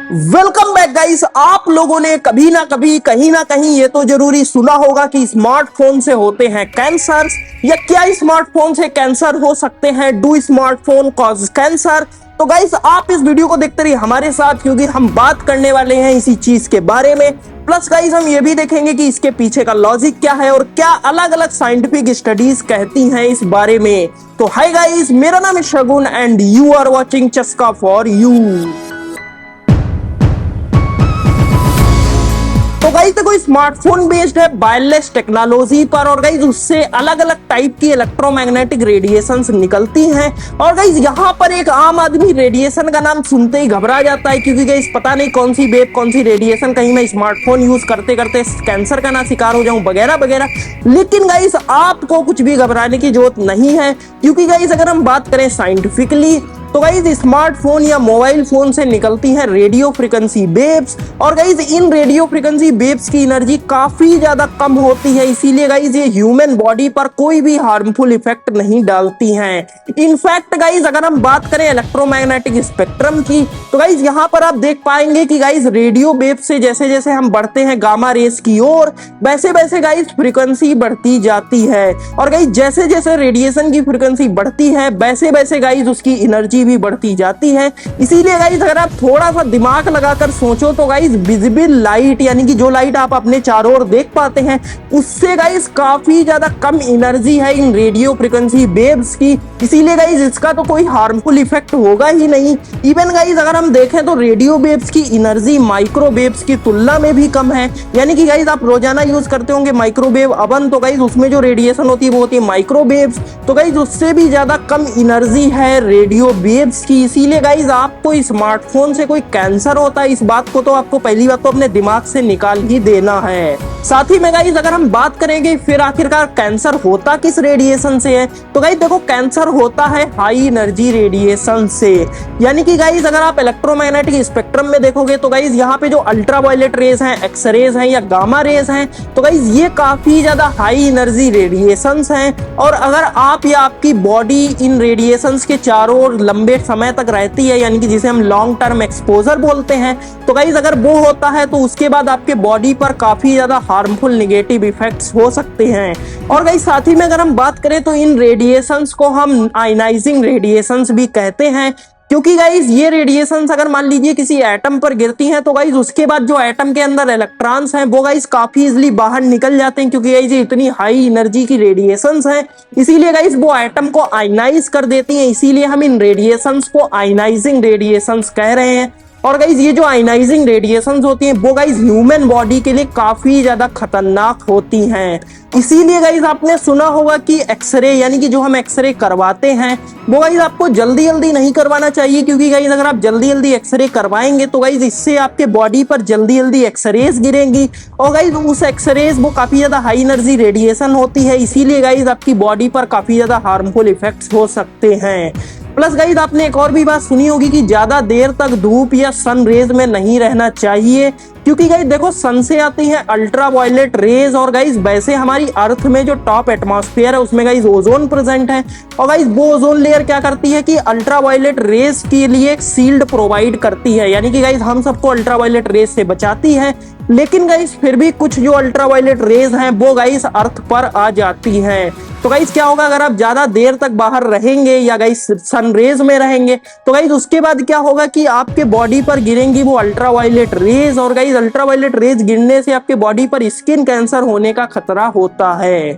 Welcome back guys. आप लोगों ने कभी ना कभी कहीं ना कहीं ये तो जरूरी सुना होगा कि स्मार्टफोन से होते हैं कैंसर, या क्या स्मार्टफोन से कैंसर हो सकते हैं। Do smartphone cause cancer? तो गाइस आप इस वीडियो को देखते रहिए हमारे साथ, क्योंकि हम बात करने वाले हैं इसी चीज के बारे में। प्लस गाइस हम ये भी देखेंगे कि इसके पीछे का लॉजिक क्या है और क्या अलग अलग साइंटिफिक स्टडीज कहती हैं इस बारे में। तो हाय गाइस, मेरा नाम है शगुन एंड यू आर वॉचिंग चस्का फॉर यू। तो गाइस देखो, स्मार्टफोन बेस्ड है वायरलेस टेक्नोलॉजी पर, और गाइस उससे अलग अलग टाइप की इलेक्ट्रोमैग्नेटिक रेडिएशंस निकलती हैं। और गाइस यहाँ पर एक आम आदमी रेडिएशन का नाम सुनते ही घबरा जाता है, क्योंकि गाइस पता नहीं कौन सी वेव कौन सी रेडिएशन, कहीं मैं स्मार्टफोन यूज करते करते कैंसर का ना शिकार हो जाऊं वगैरह वगैरह। लेकिन गाइस आपको कुछ भी घबराने की जरूरत नहीं है, क्योंकि गाइस अगर हम बात करें साइंटिफिकली तो गाइस स्मार्टफोन या मोबाइल फोन से निकलती हैं रेडियो फ्रीक्वेंसी वेव्स, और guys in radio frequency waves की एनर्जी काफी ज्यादा कम होती है। इसीलिए गाइस ये ह्यूमन बॉडी पर कोई भी हार्मफुल इफेक्ट नहीं डालती हैं। इनफैक्ट गाइस अगर हम बात करें इलेक्ट्रोमैग्नेटिक स्पेक्ट्रम की, तो गाइस यहाँ पर आप देख पाएंगे कि गाइस रेडियो वेव से जैसे जैसे हम बढ़ते हैं गामा रेस की ओर, वैसे वैसे गाइस फ्रीक्वेंसी बढ़ती जाती है। और गाइस जैसे जैसे रेडिएशन की फ्रीक्वेंसी बढ़ती है वैसे वैसे गाइस उसकी एनर्जी भी बढ़ती जाती है। इसीलिए गाइस अगर आप थोड़ा सा दिमाग लगाकर सोचो तो गाइस विजिबल लाइट, यानी कि जो लाइट आप अपने चारों ओर देख पाते हैं, उससे गाइस काफी ज्यादा कम एनर्जी है इन रेडियो फ्रीक्वेंसी वेव्स की। इसीलिए गाइस इसका तो कोई हार्मफुल इफेक्ट होगा ही नहीं। इवन गाइस अगर हम देखें तो रेडियो वेव्स की एनर्जी माइक्रोवेव्स की तुलना में भी कम है। यानी कि गाइस आप रोजाना यूज करते होंगे माइक्रोवेव अवन, तो गाइस उसमें जो रेडिएशन होती है वो होती है माइक्रोवेव्स, तो गाइस उससे भी ज्यादा कम एनर्जी है रेडियो वेव्स की। इसीलिए गाइस आपको स्मार्टफोन से कोई कैंसर होता है, इस बात को तो आपको पहली बात तो अपने दिमाग से निकाल ही देना है। साथ ही में गाइस अगर हम बात करेंगे फिर आखिरकार कैंसर होता किस रेडिएशन से है, तो गाइस देखो कैंसर होता है हाई एनर्जी रेडिएशन से। यानी कि गाइस अगर आप इलेक्ट्रोमैग्नेटिक स्पेक्ट्रम में देखोगे तो गाइस यहाँ पे जो अल्ट्रावायलेट रेज हैं, एक्सरेज हैं या गामा रेज हैं, तो गाइस ये काफी ज्यादा हाई एनर्जी रेडिएशंस हैं। और अगर आप या आपकी बॉडी इन रेडिएशंस के चारों ओर लंबे समय तक रहती है, यानी कि जिसे हम लॉन्ग टर्म एक्सपोजर बोलते हैं, तो गाइस अगर वो होता है तो उसके बाद आपके बॉडी पर काफी ज्यादा हार्मफुल नेगेटिव इफेक्ट्स हो सकते हैं। और गाइस साथ ही में अगर हम बात करें तो इन रेडिएशंस को हम आयनाइजिंग रेडिएशंस भी कहते हैं, क्योंकि गाइस ये रेडिएशंस अगर मान लीजिए किसी एटम पर गिरती हैं तो गाइस उसके बाद जो एटम के अंदर इलेक्ट्रॉन्स हैं वो गाइस काफी इजीली बाहर निकल जाते हैं, क्योंकि गाइस ये इतनी हाई एनर्जी की रेडिएशंस हैं। इसीलिए गाइस वो एटम को आयनाइज कर देती हैं, इसीलिए हम इन रेडिएशंस को आयनाइजिंग रेडिएशंस कह रहे हैं। और गाइस ये जो आयनाइजिंग रेडिएशंस होती हैं वो गाइस ह्यूमन बॉडी के लिए काफी ज्यादा खतरनाक होती हैं। इसीलिए गाइस आपने सुना होगा कि एक्सरे, यानी कि जो हम एक्सरे करवाते हैं वो गाइस आपको जल्दी जल्दी नहीं करवाना चाहिए, क्योंकि गाइस अगर आप जल्दी जल्दी एक्सरे करवाएंगे तो गाइस इससे आपके बॉडी पर जल्दी जल्दी एक्सरेज गिरेंगी, और गाइस उस एक्सरेज वो काफी ज्यादा हाई एनर्जी रेडिएशन होती है। इसीलिए गाइस आपकी बॉडी पर काफी ज्यादा हार्मफुल इफेक्ट्स हो सकते हैं। प्लस गाइस आपने एक और भी बात सुनी होगी कि ज्यादा देर तक धूप या सन रेज में नहीं रहना चाहिए, क्योंकि गाइस देखो सन से आती है अल्ट्रावायलेट रेज, और गाइस वैसे हमारी अर्थ में जो टॉप एटमॉस्फेयर है उसमें गाइस ओजोन प्रेजेंट है, और गाइस वो ओजोन लेयर क्या करती है कि अल्ट्रावायलेट रेज के लिए एक शील्ड प्रोवाइड करती है, यानी कि गाइस हम सबको अल्ट्रावायलेट रेज से बचाती है। लेकिन गाइस फिर भी कुछ जो अल्ट्रावायलेट रेज हैं वो गाइस अर्थ पर आ जाती हैं। तो गाइस क्या होगा अगर आप ज्यादा देर तक बाहर रहेंगे या गाइस सन रेज में रहेंगे, तो गाइस उसके बाद क्या होगा कि आपके बॉडी पर गिरेंगी वो अल्ट्रावायलेट रेज, और गाइस अल्ट्रावायलेट रेज गिरने से आपके बॉडी पर स्किन कैंसर होने का खतरा होता है।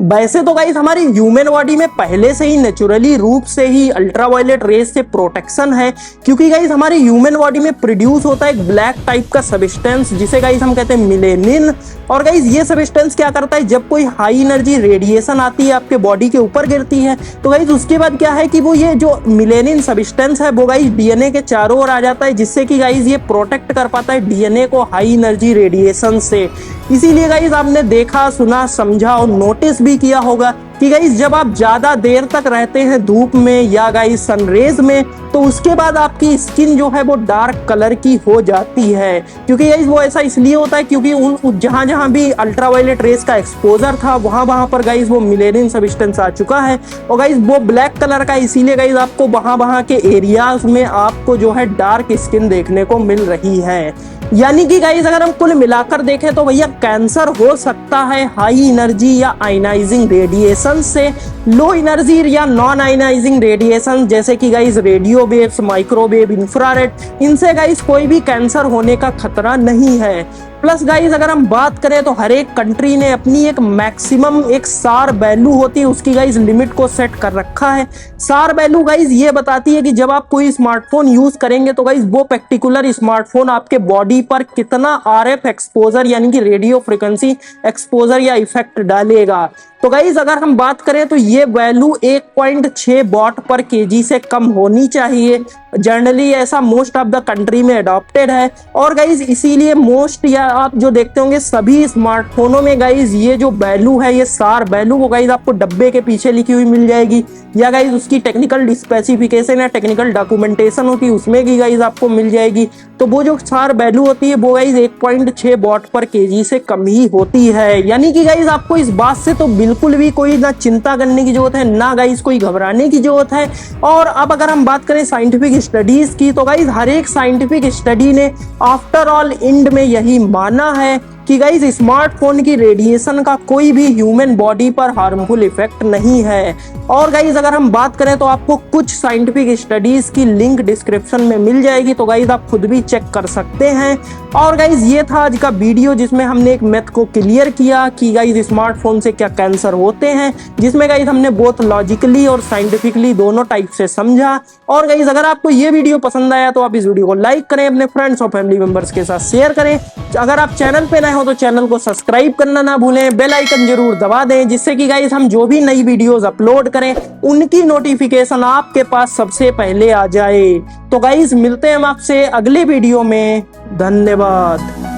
वैसे तो गाइस हमारी ह्यूमन बॉडी में पहले से ही नेचुरली रूप से ही अल्ट्रावायलेट रेज से प्रोटेक्शन है, क्योंकि गाइस हमारी ह्यूमन बॉडी में प्रोड्यूस होता है एक ब्लैक टाइप का सब्सटेंस जिसे गाइस हम कहते हैं मिलेनिन। और गाइस ये सब्सटेंस क्या करता है, जब कोई हाई एनर्जी रेडिएशन आती है आपके बॉडी के ऊपर गिरती है तो गाइस उसके बाद क्या है कि वो ये जो मिलेनिन सब्सटेंस है वो गाइस डीएनए के चारों ओर आ जाता है, जिससे कि गाइस ये प्रोटेक्ट कर पाता है डीएनए को हाई एनर्जी रेडिएशन से। इसीलिए गाइस आपने देखा, सुना, समझा और नोटिस भी किया होगा कि गाइस जब आप ज्यादा देर तक रहते हैं धूप में या गाइस सनरेज में, तो उसके बाद आपकी स्किन जो है वो डार्क कलर की हो जाती है। क्योंकि गाइस वो ऐसा इसलिए होता है क्योंकि उन जहां जहां भी अल्ट्रावायलेट रेस का एक्सपोजर था वहां पर गाइस वो मिलेनियन सब्सटेंस आ चुका है, और गाइस वो ब्लैक कलर का, इसीलिए गाइस आपको वहां के एरियाज में आपको जो है डार्क स्किन देखने को मिल रही है। यानी कि गाइस अगर हम कुल मिलाकर देखें तो भैया कैंसर हो सकता है हाई एनर्जी या आयनाइजिंग रेडिएशन से। लो एनर्जी या नॉन आयनाइजिंग रेडिएशन जैसे कि guys radio waves, microwave, infrared, इनसे गाइस कोई भी कैंसर होने का खतरा नहीं है। प्लस गाइस अगर हम बात करें तो हर एक कंट्री ने अपनी एक मैक्सिमम एक सार वैल्यू होती है उसकी गाइस लिमिट को सेट कर रखा है। सार वैल्यू गाइस ये बताती है कि जब आप कोई स्मार्टफोन यूज करेंगे तो गाइस वो पर्टिकुलर स्मार्टफोन आपके बॉडी पर कितना आरएफ एक्सपोजर यानी कि रेडियो फ्रिक्वेंसी एक्सपोजर या इफेक्ट डालेगा। तो गाइस अगर हम बात करें तो ये वैल्यू 1.6 वॉट पर केजी से कम होनी चाहिए। जनरली ऐसा मोस्ट ऑफ द कंट्री में अडॉप्टेड है, और गाइस इसीलिए मोस्ट या आप जो देखते होंगे सभी स्मार्टफोनों में गाइस ये जो वैल्यू है, ये सार वैल्यू वो गाइस आपको डब्बे के पीछे लिखी हुई मिल जाएगी, या गाइस उसकी टेक्निकल स्पेसिफिकेशन या टेक्निकल डॉक्यूमेंटेशन होती है उसमें भी गाइस आपको मिल जाएगी। तो वो जो सार वैल्यू होती है वो गाइस 1.6 वॉट पर केजी से कम ही होती है। यानी कि गाइस आपको इस बात से तो बिल्कुल भी कोई ना चिंता करने की जरूरत है, ना गाइस कोई घबराने की जरूरत है। और अब अगर हम बात करें साइंटिफिक स्टडीज की, तो गाइस हर एक साइंटिफिक स्टडी ने आफ्टर ऑल एंड में यही माना है कि गाइस स्मार्टफोन की रेडिएशन का कोई भी ह्यूमन बॉडी पर हार्मफुल इफेक्ट नहीं है। और गाइस अगर हम बात करें तो आपको कुछ साइंटिफिक स्टडीज की लिंक डिस्क्रिप्शन में मिल जाएगी, तो गाइस आप खुद भी चेक कर सकते हैं। और गाइस ये था आज का वीडियो जिसमें हमने एक मैथ को क्लियर किया कि गाइस स्मार्टफोन से क्या कैंसर होते हैं, जिसमें गाइस हमने बोथ लॉजिकली और साइंटिफिकली दोनों टाइप से समझा। और गाइस अगर आपको ये वीडियो पसंद आया तो आप इस वीडियो को लाइक करें, अपने फ्रेंड्स और फैमिली मेंबर्स के साथ शेयर करें। अगर आप चैनल पे नए हो तो चैनल को सब्सक्राइब करना ना भूलें, बेल आइकन जरूर दबा दें, जिससे कि गाइस हम जो भी नई वीडियोस अपलोड करें उनकी नोटिफिकेशन आपके पास सबसे पहले आ जाए। तो गाइस मिलते हैं हम आपसे अगले वीडियो में। धन्यवाद।